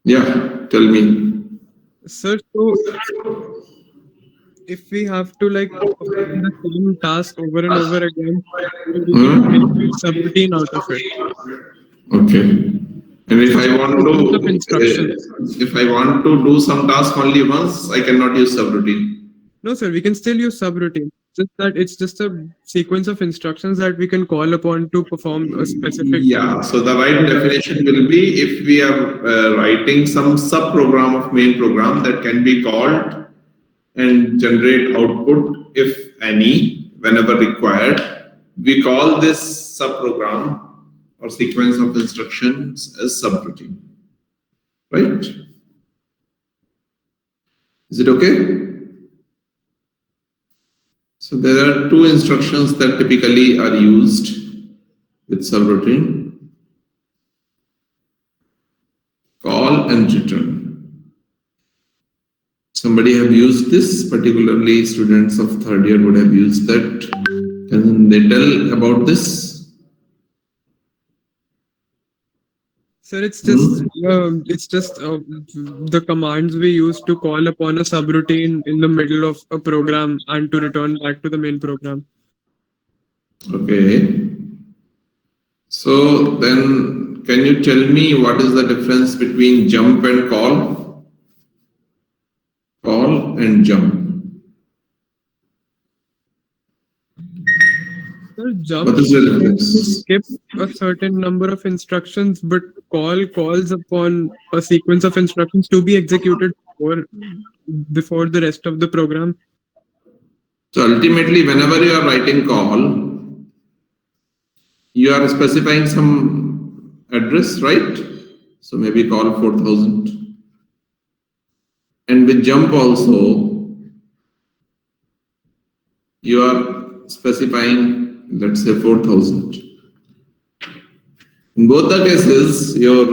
Yeah, tell me. Sir, so if we have to like perform the same task over and over again, we can make a subroutine out of it. Okay. And It's just a sequence of instructions. if I want to do some task only once, I cannot use subroutine. No, sir, we can still use subroutine. Just that it's just a sequence of instructions that we can call upon to perform a specific task. Yeah, so the right definition will be if we are writing some sub-program of main program that can be called and generate output, if any, whenever required, we call this sub-program or sequence of instructions as subroutine, right? Is it okay? So there are two instructions that typically are used with subroutine: call and return. Somebody have used this, particularly students of third year would have used that. Can they tell about this? Sir, it's just the commands we use to call upon a subroutine in the middle of a program and to return back to the main program. Okay. So then, can you tell me what is the difference between jump and call? Call and jump. Sir, jump What is the difference? to skip a certain number of instructions, but call calls upon a sequence of instructions to be executed before the rest of the program. So ultimately, whenever you are writing call, you are specifying some address, right? So maybe call 4000. And with jump also, you are specifying, let's say 4000. In both the cases, your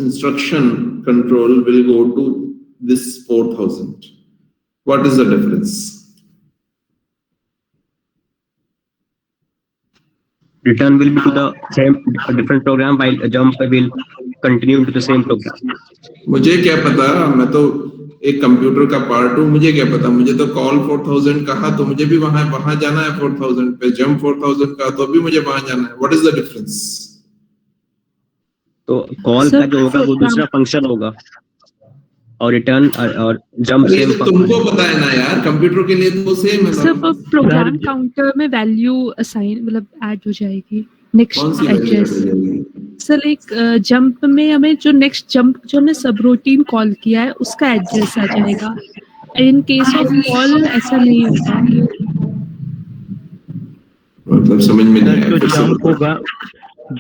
instruction control will go to this 4000. What is the difference? Return will be to the same different program, while a jump will continue to the same program. मुझे क्या पता, मैं तो एक computer का part हूँ, मुझे क्या पता, मुझे तो कॉल 4000 कहा तो मुझे भी वहां जाना है 4000 पे, जंप 4000 का तो भी मुझे वहां जाना है. What is the difference? तो कॉल का जो होगा वो दूसरा फंक्शन होगा और रिटर्न और जंप सेम फंक्शन. तुमको पता है ना यार, कंप्यूटर के लिए तो सेम है. सब प्रोग्राम काउंटर में वैल्यू असाइन मतलब ऐड हो जाएगी नेक्स्ट एड्रेस. सर एक जंप में हमें जो नेक्स्ट जंप जो हमने सब रूटीन कॉल किया है उसका एड्रेस आ जाएगा. इन केस ऑफ कॉल ऐसा नहीं होता. मतलब समझ में नहीं आया. जो जंप होगा,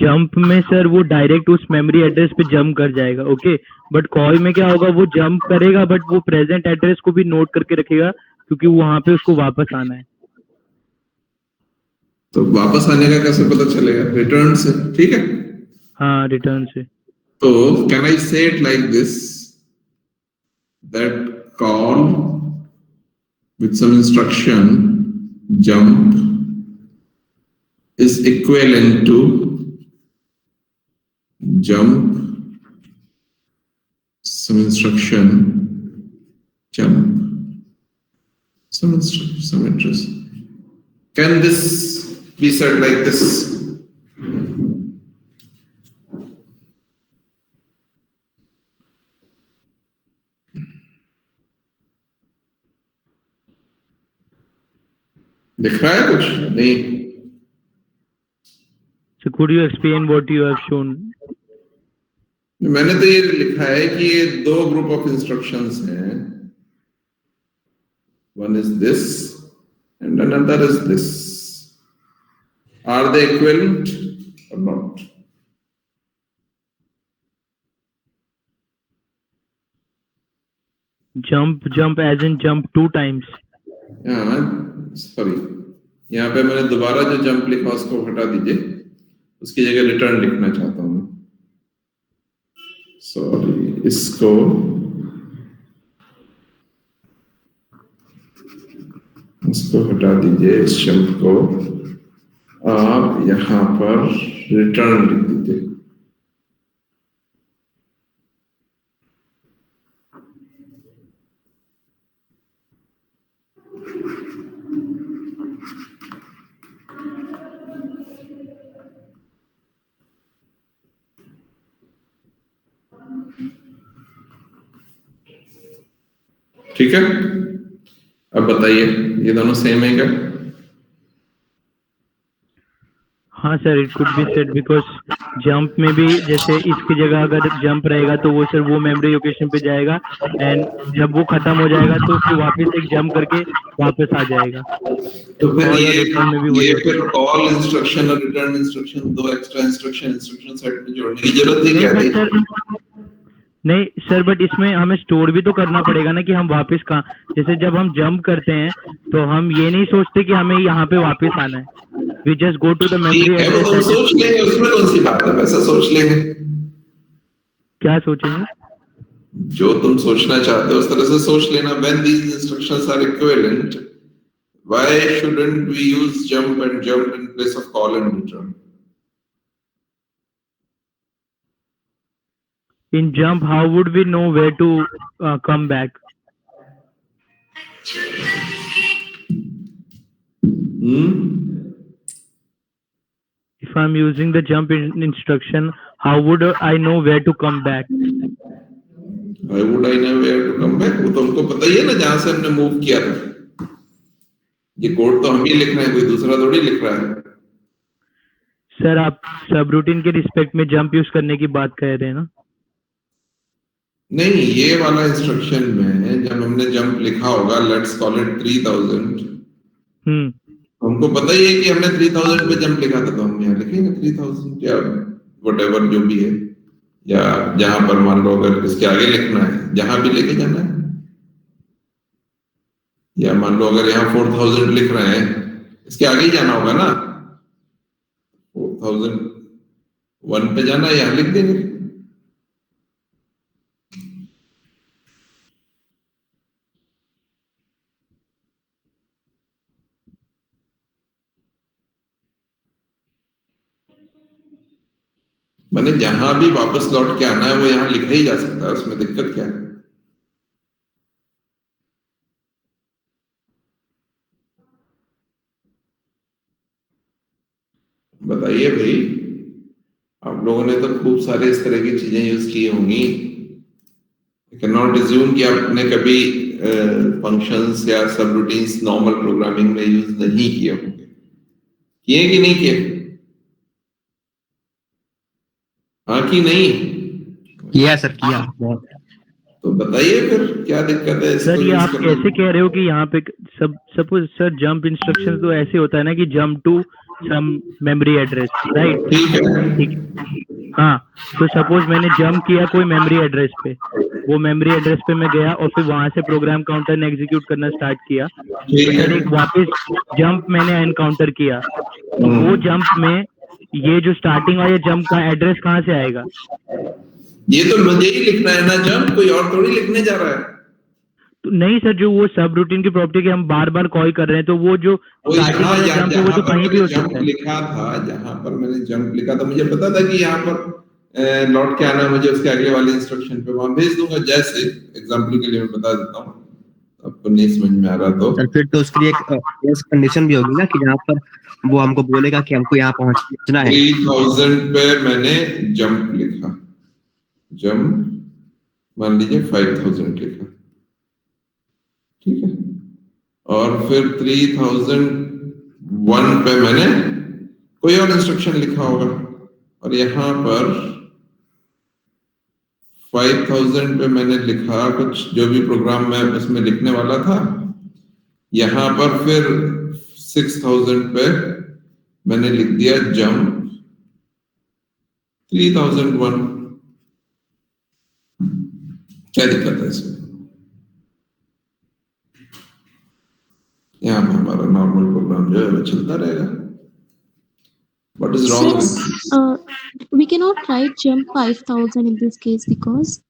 जंप में सर वो डायरेक्ट उस मेमोरी एड्रेस पे जंप कर जाएगा. ओके, बट कॉल में क्या होगा, वो जंप करेगा बट वो प्रेजेंट एड्रेस को भी नोट करके रखेगा क्योंकि वहां पे उसको वापस आना है. तो वापस आने का कैसे पता चलेगा? रिटर्न से. ठीक है, हाँ रिटर्न से. तो can I say it like this, that call with some instruction jump is equivalent to jump some instruction jump some instruction some address. Can this be said like this? दिख रहा है कुछ? नहीं. So could you explain what you have shown? मैंने तो ये लिखा है कि ये दो ग्रुप ऑफ इंस्ट्रक्शंस हैं. One is this and another is this. Are they equivalent or not? Jump as in jump 2 times. Sorry, यहाँ पे मैंने दोबारा जो जंप लिखा उसको हटा दीजिए, उसकी जगह रिटर्न लिखना चाहता हूँ. सॉरी, इसको हटा दीजिए, इस जंप को आप यहाँ पर रिटर्न लिख दीजिए. ठीक है, अब बताइए ये दोनों सेम है क्या? हाँ sir, it could be set because jump में भी जैसे इसकी जगह अगर जंप रहेगा तो वो सर वो मेमोरी लोकेशन पे जाएगा एंड जब वो खत्म हो जाएगा तो फिर वापस एक जंप करके वापस आ जाएगा। तो फिर और ये रिटर्न में भी वही होता फिर कॉल इंस्ट्रक्शन और रिटर्न इंस्ट्रक्शन, दो एक्स्ट्रा इंस्ट्रक्शन सेट में जोड़ने की जरूरत है क्या? नहीं सर, नहीं सर, बट इसमें हमें स्टोर भी तो करना पड़ेगा ना कि हम वापस कहाँ, जैसे जब हम जंप करते हैं तो हम ये नहीं सोचते कि हमें यहाँ पे वापस आना है, we just go to the ठीक मेमोरी है, वो तो एड्रेस। सोच लेंगे, उसमें कौन सी बात है, वैसा सोच लेंगे। क्या सोचेंगे? जो तुम सोचना चाहते हो उस तरह से सोच लेना। When these instructions are equivalent, why shouldn't we use jump and jump in place of call and return? In jump, how would we know where to come back? If I'm using the jump instruction, how would I know where to come back? Why would I know where to come back? वो तो हमको पता ही है ना जहां से हमने move किया था। ये कोड तो हम ही लिख रहे हैं, कोई दूसरा थोड़ी लिख रहा है। सर आप सब रूटीन के रिस्पेक्ट में जंप यूज करने की बात कर रहे हैं ना? नहीं, ये वाला इंस्ट्रक्शन में जब हमने जंप लिखा होगा, लेट्स कॉल इट 3000, हमको पता ही है कि हमने 3000 पे जंप लिखा था, तो हम यहाँ लिखेंगे 3000 या व्हाटएवर जो भी है, या जहां पर मान लो अगर इसके आगे लिखना है, जहां भी लेके जाना है, या मान लो अगर यहाँ 4000 लिख रहे हैं, इसके आगे ही जाना होगा ना, 4001 पे जाना है, यहाँ लिख देंगे। मैंने जहां भी वापस लौट के आना है वो यहाँ लिखा ही जा सकता है, उसमें दिक्कत क्या है? बताइए भाई, आप लोगों ने तो खूब सारे इस तरह की चीजें यूज की होंगी। कैन नॉट अज्यूम कि आपने कभी फंक्शंस या सब रूटीन्स नॉर्मल प्रोग्रामिंग में यूज नहीं किए होंगे। किए कि नहीं किए? हाँ कि नहीं? किया सर, किया बहुत। तो बताइए फिर क्या दिक्कत है सर ये आप कैसे कह रहे हो कि यहाँ पे सब सपोज सर जंप इंस्ट्रक्शन तो ऐसे होता है ना कि jump to some memory address, right? ठीक है, ठीक, हाँ, तो सपोज मैंने जंप किया कोई मेमोरी एड्रेस पे, वो मेमोरी एड्रेस पे मैं गया और फिर वहां से प्रोग्राम काउंटर ने एग्जीक्यूट करना स्टार्ट किया, ठीक तो है। सर एक वापस जंप मैंने एनकाउंटर किया, तो वो जंप में ये जो स्टार्टिंग वाले जंप का एड्रेस कहाँ से आएगा? ये तो मुझे ही लिखना है ना जंप, कोई और थोड़ी लिखने जा रहा है। तो नहीं सर, जो वो सब रूटीन की प्रॉपर्टी कि हम बार बार कॉल कर रहे हैं, तो वो जो स्टार्टिंग वाला जंप है वो तो कहीं भी हो सकता है। लिखा था, जहां पर मैंने जंप लिखा था, मुझे पता था कि यहाँ पर लौट के आना है मुझे, उसके आगे वाले इंस्ट्रक्शन पे वहां भेज दूंगा। जैसे एग्जांपल के लिए मैं बता देता हूँ, आपको नहीं समझ में आ रहा तो सर फिर तो उसकी एक कंडीशन भी होगी ना कि जहाँ पर वो हमको बोलेगा कि हमको यहाँ पहुंचना है। 3000 पे मैंने जंप लिखा, जंप मान लीजिए 5000 लिखा, ठीक है, और फिर 3001 पे मैंने कोई और इंस्ट्रक्शन लिखा होगा, और यहाँ पर 5000 पे मैंने लिखा कुछ जो भी प्रोग्राम मैं उसमें लिखने वाला था। यहाँ पर फिर 6000 पे मैंने लिख दिया जंप 3001। क्या दिक्कत है इसमें? यहाँ पे हमारा नॉर्मल प्रोग्राम जो है वो चलता रहेगा। What is wrong with this? We cannot write jump 5000 in this case because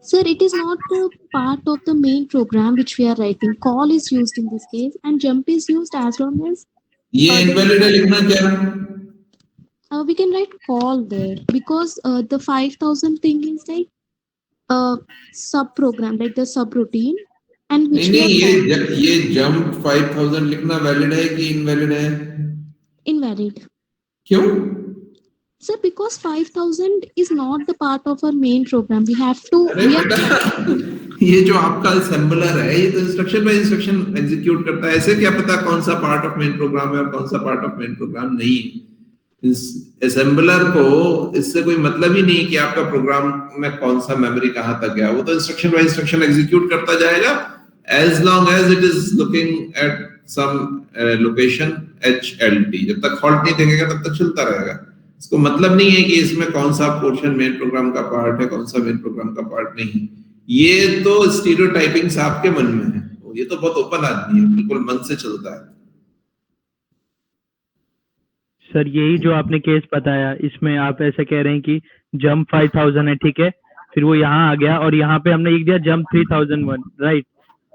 sir, it is not a part of the main program which we are writing. Call is used in this case and jump is used as long as ये invalid है लिखना क्या? we can write call there because the 5000 thing is like sub program, like the subroutine, and which नहीं, ये jump 5000 लिखना valid है कि invalid है? invalid. क्यों? Sir, because 5,000 is not the part of our main program. We have to. अरे We are, बेटा ये जो आपका असेंबलर है ये तो इंस्ट्रक्शन बाय इंस्ट्रक्शन एग्जीक्यूट करता है। ऐसे क्या पता कौन सा पार्ट ऑफ मेन प्रोग्राम है और कौन सा पार्ट ऑफ मेन प्रोग्राम नहीं है। इस असेंबलर को इससे कोई मतलब ही नहीं कि आपका प्रोग्राम में कौन सा मेमोरी कहां तक गया, वो तो इंस्ट्रक्शन बाय इंस्ट्रक्शन एग्जीक्यूट करता जाएगा as long as it is looking at some location HLT। जब तक हॉल्ट नहीं देखेगा तब तक चलता रहेगा। इसको मतलब नहीं है कि इसमें कौन सा पोर्शन मेन प्रोग्राम का पार्ट है कौन सा मेन प्रोग्राम का पार्ट नहीं। ये तो स्टीरियोटाइपिंग्स आपके मन में है, ये तो बहुत ओपन आदमी है, बिल्कुल मन से चलता है। सर यही जो आपने केस बताया इसमें आप ऐसे कह रहे हैं कि जंप 5000 है, ठीक है, फिर वो यहाँ आ गया और यहाँ पे हमने लिख दिया जंप 3001, राइट।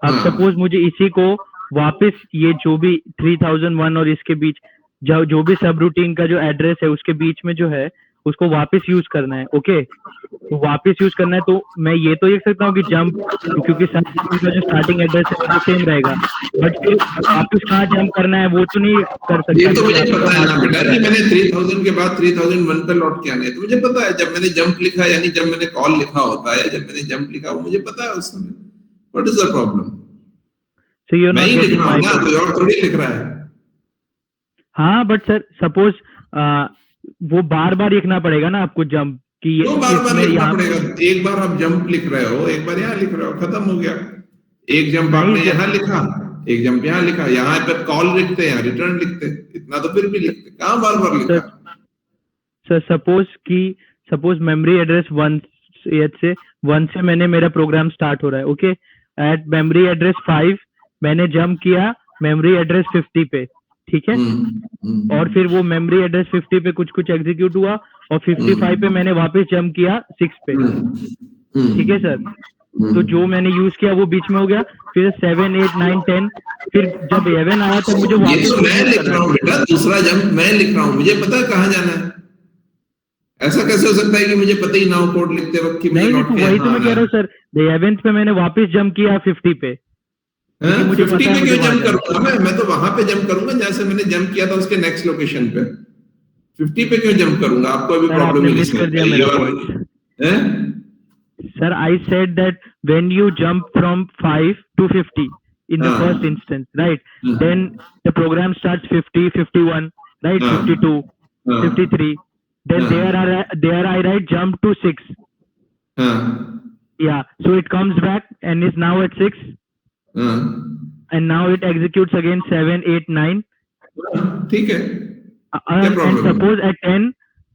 अब हाँ। सपोज मुझे इसी को वापस ये जो भी 3001 और इसके बीच जो भी सब रूटीन का जो एड्रेस है उसके बीच में जो है उसको वापस यूज करना है, ओके। तो वापस यूज करना है तो मैं ये तो लिख सकता हूँ कि जंप, क्योंकि सब रूटीन का जो स्टार्टिंग एड्रेस है वो तो सेम रहेगा, बट फिर वापस कहाँ जंप करना है वो तो नहीं कर सकता। ये तो मुझे पता है ना बेटा कि मैंने 3000 के बाद 3001 पे लौट के आना है, तो मुझे पता है जब मैंने जंप लिखा यानी जब मैंने कॉल लिखा होता है, जब मैंने जंप लिखा वो मुझे पता है उस समय। What is the problem? So you're मैं not ही लिख getting रहा हूँ my ना, point. कोई और थोड़ी लिख रहा है। हाँ बट सर सपोज वो बार बार लिखना पड़ेगा ना आपको जंप कि ये क्यों बार बार इसमें लिखना यहाँ पड़ेगा? एक बार आप जंप लिख रहे हो, एक बार यहाँ लिख रहे हो, खत्म हो गया। एक जंप नहीं, आपने यहाँ लिखा, एक जंप यहाँ लिखा, यहाँ पे कॉल लिखते हैं, रिटर्न लिखते हैं, इतना तो फिर भी लिखते, कहाँ बार बार लिखा? सर सपोज मेमोरी एड्रेस 1 से मैंने मेरा प्रोग्राम स्टार्ट हो रहा है, ओके। एट मेमोरी एड्रेस 5 मैंने जंप किया मेमोरी एड्रेस 50 पे, ठीक है। और फिर वो मेमोरी एड्रेस 50 पे कुछ एग्जीक्यूट हुआ और 55 पे मैंने वापस जंप किया 6 पे, ठीक है सर। तो जो मैंने यूज किया वो बीच में हो गया, फिर 7 8 9 10, फिर जब 11 आया तब मुझे ये वापस तो मैं लिख रहा हूँ बेटा, दूसरा जंप मैं लिख रहा हूँ, मुझे पता है कहाँ जाना है। ऐसा कैसे हो सकता है कि मुझे पता ही ना हो कोड लिखते वक्त कि मुझे नहीं लौट तो के वही तो यहाँ मैं कह आना रहा हूँ है। सर, 11th पे मैंने वापस जंप किया 50 पे, क्योंकि मुझे 50 पता है पे मुझे क्यों वहां जंप जाना करूंगा मैं तो वहां पे जंप करूंगा जहां से मैंने जंप किया था उसके नेक्स्ट लोकेशन पे। 50 पे क्यों जंप करूंगा? आपको अभी सर प्रॉब्लम आपने ही मिस कर दिया नहीं मेरा है। पॉइंट हैं? Sir. I said that when you jump from 5 to 50 in the हाँ, first instance, right, हाँ, then the program starts 50 51, right, हाँ, 52 हाँ, 53, then हाँ, there I write jump to 6, हाँ, yeah, so it comes back and is now at 6, हाँ, and now it executes again 7 8 9, ठीक है, क्या and प्रॉब्लम है? suppose at 10,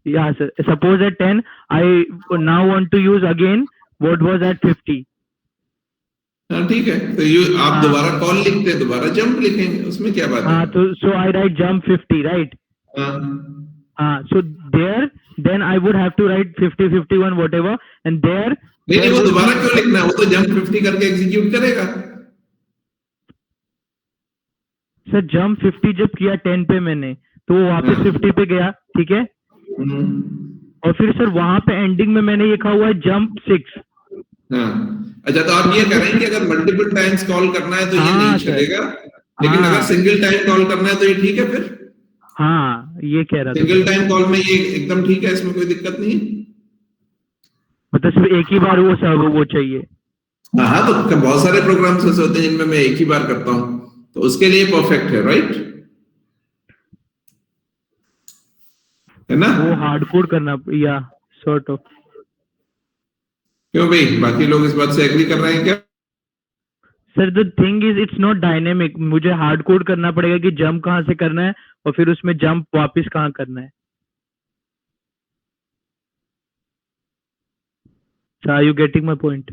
yeah sir, suppose at 10 I now want to use again what was at 50. हाँ ठीक है, तो आप हाँ, दोबारा कॉल लिखते हैं, दोबारा जंप लिखेंगे, उसमें क्या बात है? हाँ तो so I write jump 50, right? हाँ, So there, then I would have to write 50 51 whatever, and there नहीं there वो would दोबारा be, क्यों लिखना है? वो तो जंप 50 करके एग्जीक्यूट करेगा। सर जंप 50 जब किया 10 पे मैंने तो वो वापस 50 पे गया, ठीक है। और फिर सर वहां पे एंडिंग में मैंने लिखा हुआ है जंप 6। हाँ, अच्छा तो आप ये कह रहे हैं कि अगर मल्टीपल टाइम्स कॉल करना है तो ये हाँ नहीं सर, चलेगा, लेकिन अगर हाँ सिंगल टाइम कॉल करना है तो ये ठीक है फिर? हाँ ये कह रहा था सिंगल सर। टाइम कॉल में ये एकदम ठीक है, इसमें कोई दिक्कत नहीं है। मतलब सिर्फ एक ही बार वो सब वो चाहिए। हाँ हाँ, तो बहुत सारे प्रोग्राम्स ऐसे होते हैं जिनमें मैं एक ही बार करता हूँ, तो उसके लिए परफेक्ट है, राइट? है ना? वो हार्ड कोड करना या सॉर्ट ऑफ। क्यों भाई, बाकी लोग इस बात से एग्री कर रहे हैं क्या? Sir the thing is it's not dynamic, मुझे हार्ड कोड करना पड़ेगा कि जंप कहाँ से करना है और फिर उसमें जंप वापस कहाँ करना है। So are you getting my point?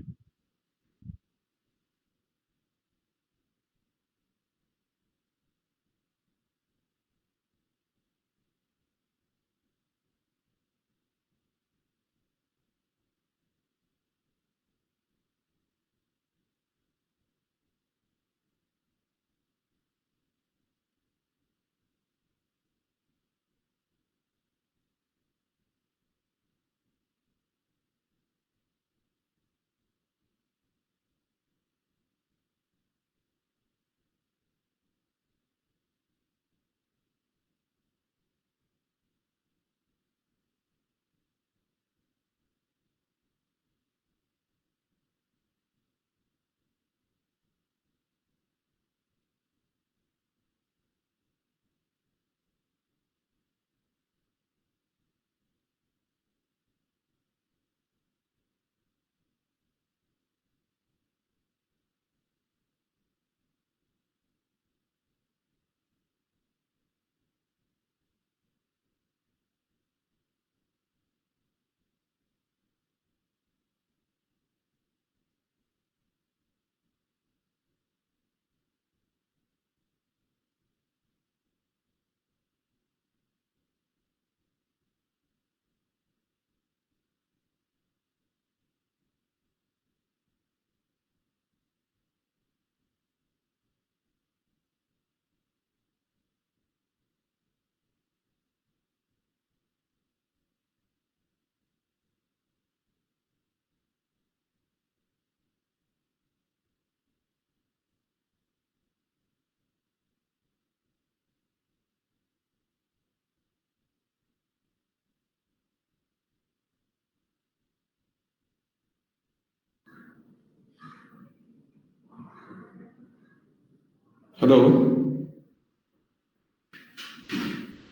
Hello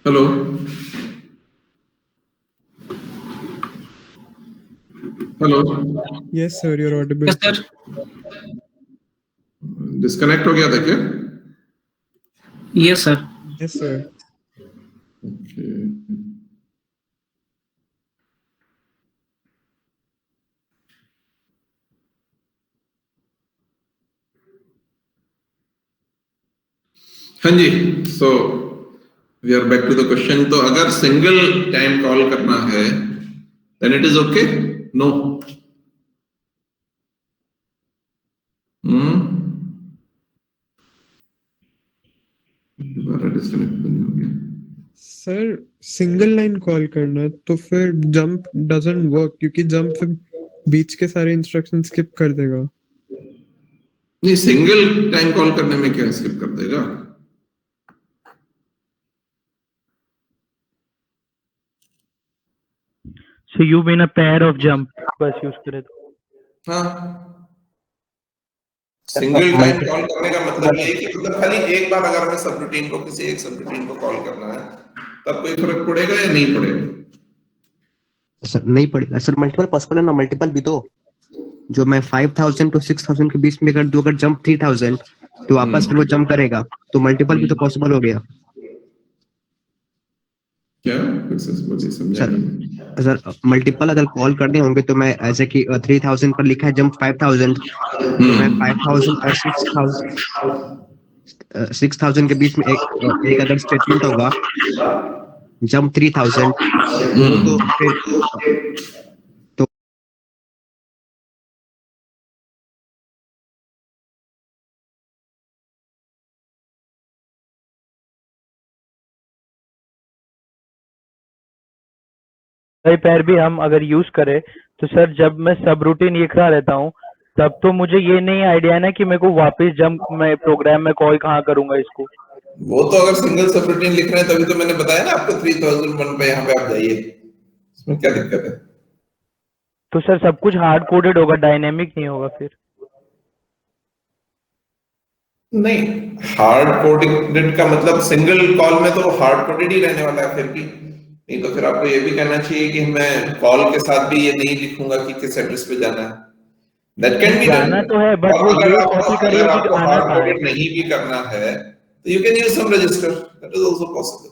hello hello Yes, sir, you're audible. Yes, sir. Disconnect हो गया था क्या? Yes, sir. Yes, sir. Okay. हाँ जी, so we are back to the question. तो अगर सिंगल टाइम कॉल करना है then it is okay? No? दोबारा डिस्कनेक्ट नहीं हो गया। सर सिंगल लाइन कॉल करना है तो फिर जंप डजंट वर्क क्योंकि जंप फिर बीच के सारे इंस्ट्रक्शन स्किप कर देगा। नहीं, सिंगल टाइम कॉल करने में क्या स्किप कर देगा? So you mean a pair of jump बस यूज करे तो। हाँ, सिंगल टाइम कॉल करने का मतलब ये है कि मतलब खाली एक बार अगर हमें सब रूटीन को किसी एक सब रूटीन को कॉल करना है तब कोई फर्क पड़ेगा या नहीं पड़ेगा? सर नहीं पड़ेगा सर, मल्टीपल पॉसिबल है ना, मल्टीपल भी तो। जो मैं 5000 to 6000 के बीच में कर दूं, अगर जंप 3000 तो वापस फिर वो जंप करेगा, तो मल्टीपल भी तो पॉसिबल हो गया। क्या फिर से बोलिए, समझा सर नहीं। सर मल्टीपल अगर कॉल करने होंगे तो मैं ऐसे कि 3000 पर लिखा है जंप 5000, तो मैं 5000 और 6000 के बीच में एक अगर स्टेटमेंट होगा जंप 3000, वो तो फिर तो पैर भी हम अगर यूज करें तो सर जब मैं सब रूटीन लिख रहा रहता हूँ तब तो मुझे ये नहीं आइडिया ना कि मेरे को वापस जंप मैं प्रोग्राम में कॉल कहाँ करूंगा इसको। वो तो अगर सिंगल सब रूटीन लिख रहे हैं तभी तो मैंने बताया ना आपको 3001 पे यहाँ पे आप जाइए, इसमें क्या दिक्कत है? तो सर सब कुछ हार्ड कोडेड होगा, डायनेमिक नहीं होगा फिर? नहीं, हार्ड कोडेड का मतलब सिंगल कॉल में तो हार्ड कोडेड ही रहने वाला है फिर भी। नहीं तो फिर आपको ये भी कहना चाहिए कि मैं कॉल के साथ भी ये नहीं लिखूंगा कि किस एड्रेस पे जाना है। That can be done. जाना तो है बट वो ये कॉपी करिए कि आना हार्ड कहाँ है। कोडेड नहीं भी करना है तो you can use some register, that is also possible.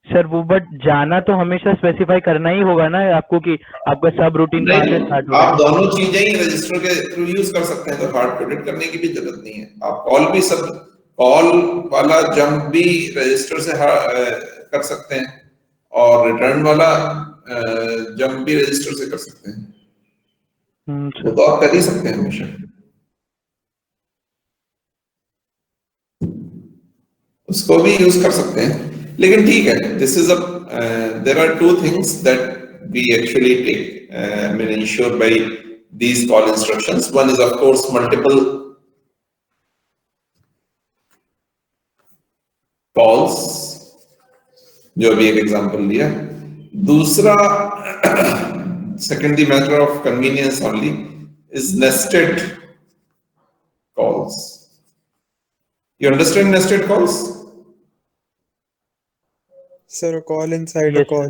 Sir वो बट जाना तो हमेशा स्पेसिफाई करना ही होगा ना आपको कि आपका सब रूटीन कहाँ से स्टार्ट हो रहा है। आप दोनों चीजें ही रजिस्टर के थ्रू यूज कर सकते हैं, तो हार्ड कोडेड करने की भी जरूरत नहीं है। आप कॉल भी सब कॉल वाला जंप भी रजिस्टर से कर सकते हैं और रिटर्न वाला जंप भी रजिस्टर से कर सकते हैं। वो तो आप कर ही सकते हैं हमेशा। उसको भी यूज कर सकते हैं, लेकिन ठीक है, this is there are two things that we actually take will ensure by these call instructions. One is of course multiple calls, जो अभी एक एग्जांपल लिया। दूसरा secondary matter of convenience only is nested calls. You understand nested calls? Sir, a call inside a call.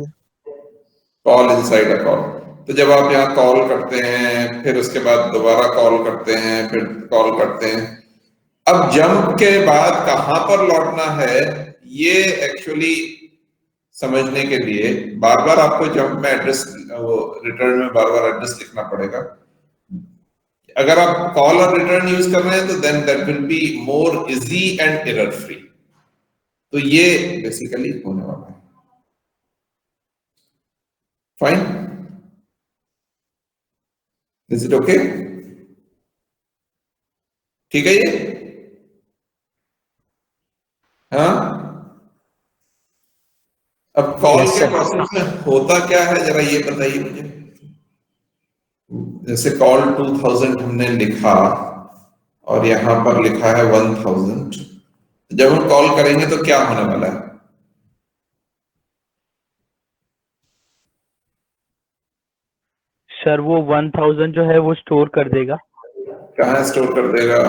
Call inside a call. तो जब आप यहाँ call करते हैं फिर उसके बाद दोबारा कॉल करते हैं फिर कॉल करते हैं, अब जंप के बाद कहां पर लौटना है ये एक्चुअली समझने के लिए बार बार आपको जंप में एड्रेस, वो रिटर्न में बार बार एड्रेस लिखना पड़ेगा। अगर आप कॉल और रिटर्न यूज कर रहे हैं तो then that will be more easy and error free. तो ये बेसिकली होने वाला है। Fine, is it okay? ठीक है ये? हाँ, अब कॉल Yes, के sir. प्रोसेस में होता क्या है जरा ये बताइए मुझे। जैसे कॉल 2000 हमने लिखा और यहां पर लिखा है 1000, जब हम कॉल करेंगे तो क्या होने वाला है? सर वो 1000 जो है वो स्टोर कर देगा। कहाँ स्टोर कर देगा?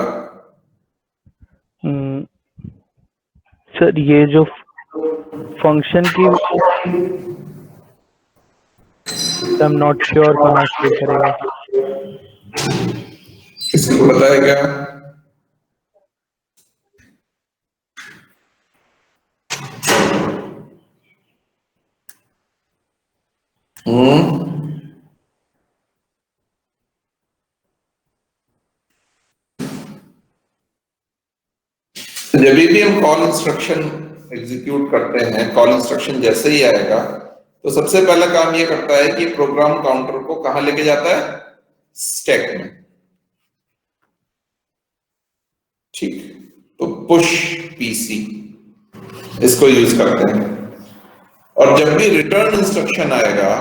सर ये जो फंक्शन की आई एम नॉट श्योर कहाँ स्टोर करेगा। किसी को पता है क्या? जब भी हम कॉल इंस्ट्रक्शन एग्जीक्यूट करते हैं, कॉल इंस्ट्रक्शन जैसे ही आएगा तो सबसे पहला काम ये करता है कि प्रोग्राम काउंटर को कहां लेके जाता है? स्टैक में। ठीक, तो पुश पीसी इसको यूज करते हैं। और जब भी रिटर्न इंस्ट्रक्शन आएगा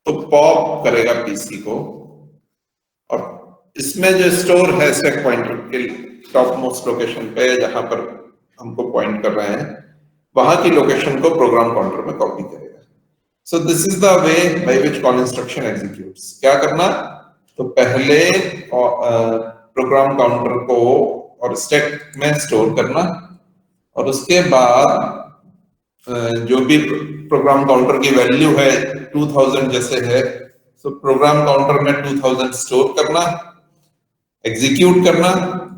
तो पॉप करेगा पीसी को, और इसमें जो स्टोर है स्टैक पॉइंटर के टॉप मोस्ट लोकेशन पे जहां पर हमको पॉइंट कर रहे हैं, वहां की लोकेशन को प्रोग्राम काउंटर में कॉपी करेगा। So this is the way by which call instruction executes. क्या करना? तो पहले प्रोग्राम काउंटर को और स्टैक में स्टोर करना, और उसके बाद जो भी प्रोग्राम काउंटर की वैल्यू है 2000 जैसे है, तो प्रोग्राम काउंटर में 2000 स्टोर करना, एग्जीक्यूट करना।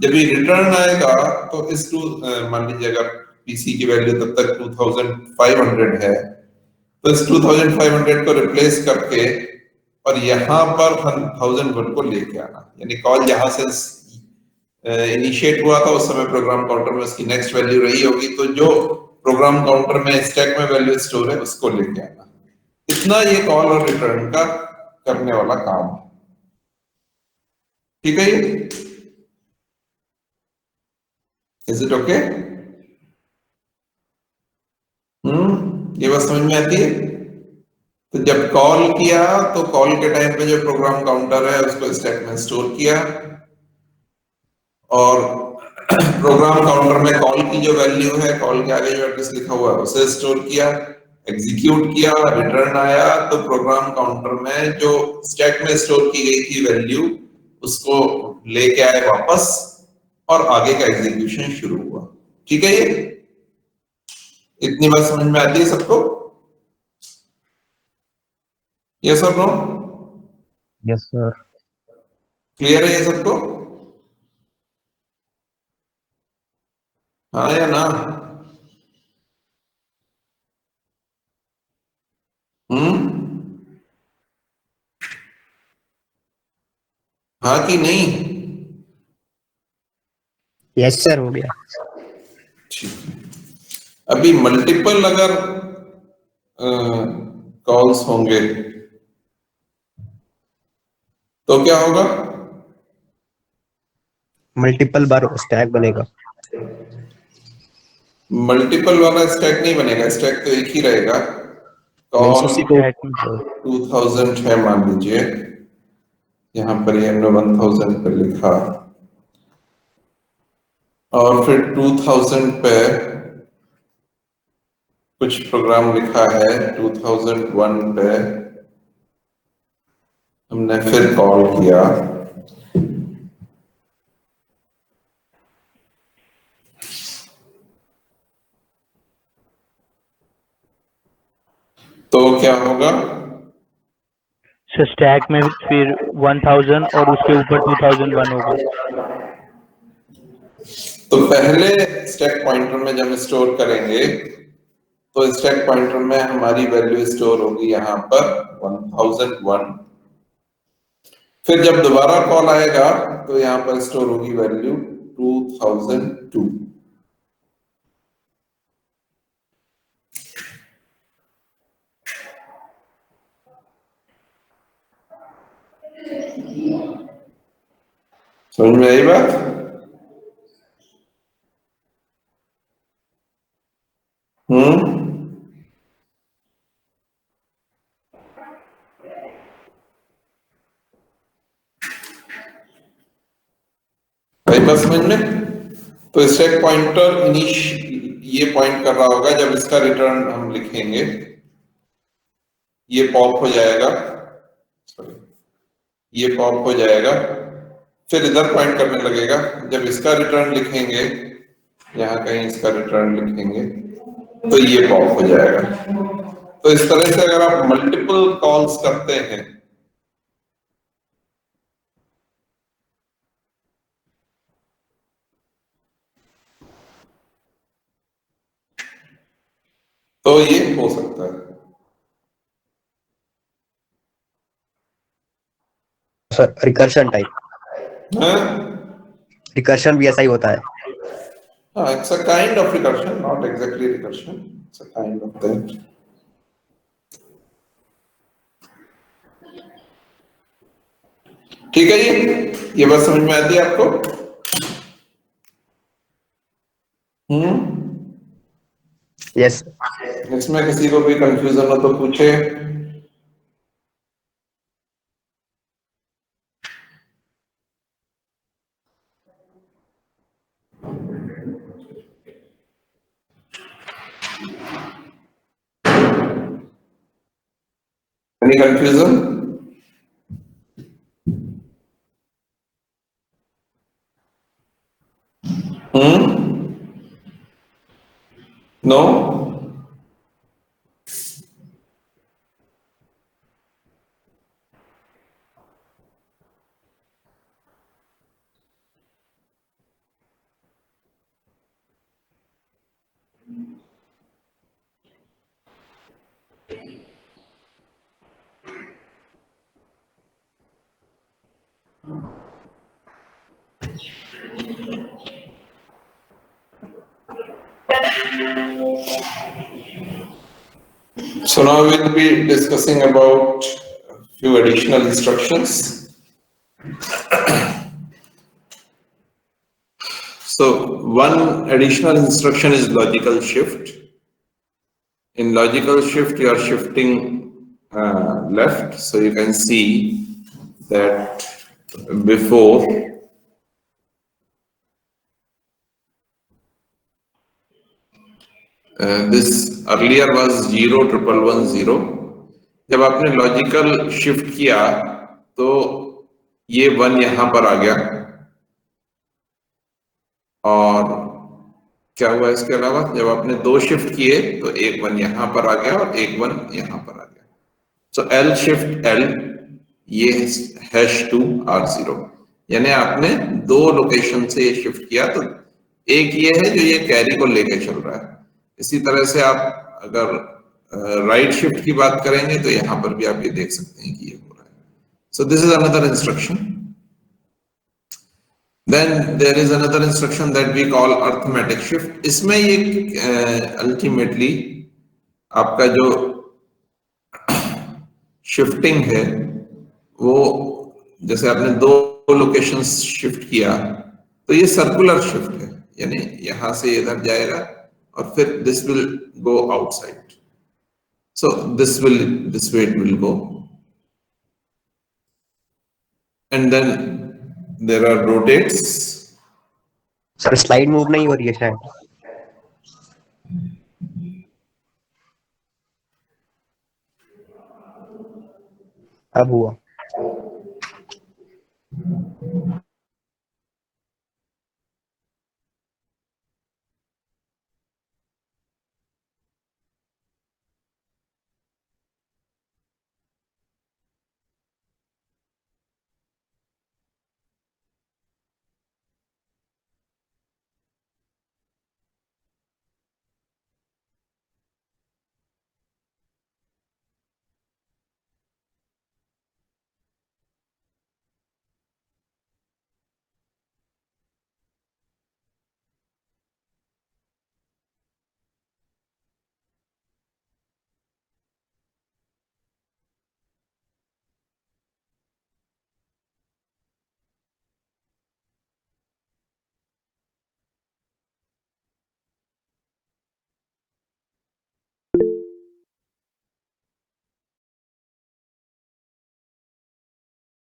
जब ये रिटर्न आएगा तो इस मान लीजिए अगर पीसी की वैल्यू तब तक 2500 है, तो इस 2500 को रिप्लेस करके और यहाँ पर 1001 को लेके आना। यानी कॉल जहां से इनिशिएट हुआ था उस समय प्रोग्राम काउंटर में उसकी नेक्स्ट वैल्यू रही होगी, तो जो प्रोग्राम काउंटर में स्टैक में वैल्यू स्टोर है उसको लेके आना। इतना ये कॉल और रिटर्न का करने वाला काम है। ठीक है, इज इट ओके? ये बात समझ में आती है? तो जब कॉल किया तो कॉल के टाइम पे जो प्रोग्राम काउंटर है उसको स्टैक में स्टोर किया, और प्रोग्राम काउंटर में कॉल की जो वैल्यू है, कॉल के आगे जो एड्रेस लिखा हुआ है उसे स्टोर किया, एग्जीक्यूट किया, रिटर्न आया तो प्रोग्राम काउंटर में जो स्टैक में स्टोर की गई थी वैल्यू उसको लेके आए वापस, और आगे का एग्जीक्यूशन शुरू हुआ। ठीक है, ये इतनी बात समझ में आती है सबको? यस और नो? Yes sir. क्लियर है ये सबको? हाँ या ना? हाँ कि नहीं? यस सर, हो गया। ठीक है। अभी मल्टीपल अगर कॉल्स होंगे तो क्या होगा? मल्टीपल बार स्टैक बनेगा। मल्टीपल वाला स्टैक नहीं बनेगा, स्टैक तो एक ही रहेगा। कॉल 2000 है मान लीजिए, यहाँ पर ये हमने 1000 पे लिखा, और फिर 2000 पे कुछ प्रोग्राम लिखा है, 2001 पे हमने फिर कॉल किया, तो क्या होगा? सो स्टैक में फिर 1000 और उसके ऊपर 2001 होगा। तो पहले स्टैक पॉइंटर में जब स्टोर करेंगे तो स्टैक पॉइंटर में हमारी वैल्यू स्टोर होगी यहाँ पर 1001। फिर जब दोबारा कॉल आएगा तो यहाँ पर स्टोर होगी वैल्यू 2002। समझ में आई बात? भाई बस समझ में? तो स्टैक पॉइंटर ये पॉइंट कर रहा होगा, जब इसका रिटर्न हम लिखेंगे ये पॉप हो जाएगा, सॉरी ये पॉप हो जाएगा, फिर इधर पॉइंट करने लगेगा। जब इसका रिटर्न लिखेंगे यहाँ कहीं इसका रिटर्न लिखेंगे तो ये पॉप हो जाएगा। तो इस तरह से अगर आप मल्टीपल कॉल्स करते हैं तो ये हो सकता है। सर रिकर्शन टाइप, हाँ, रिकर्शन भी ऐसा ही होता है। it's a kind of recursion, not exactly recursion. It's a kind of that. ठीक है ये बात समझ में आती है आपको? यस। इसमें किसी को भी कंफ्यूजन हो तो पूछे। Any confusion? No? So now we'll be discussing about a few additional instructions. So one additional instruction is logical shift. In logical shift, you are shifting left. So you can see that before this earlier was 01110. जब आपने logical shift किया तो ये 1 यहां पर आ गया और क्या हुआ इसके अलावा जब आपने 2 शिफ्ट किए तो एक 1 यहां पर आ गया और एक 1 यहां पर आ गया। सो L शिफ्ट L ये #2 R0 यानी आपने 2 लोकेशन से ये शिफ्ट किया तो एक ये है जो ये कैरी को लेके चल रहा है। इसी तरह से आप अगर राइट शिफ्ट की बात करेंगे तो यहां पर भी आप ये देख सकते हैं कि ये हो रहा है। So this is another instruction. Then there is another instruction that we call arithmetic shift. इसमें ये ultimately आपका जो शिफ्टिंग है वो जैसे आपने 2 लोकेशंस शिफ्ट किया तो ये सर्कुलर शिफ्ट है यानी यहां से इधर जाएगा और फिर this will go outside. So this way it will go and then there are rotates. Sir slide move नहीं हो रही है शायद। अब हुआ।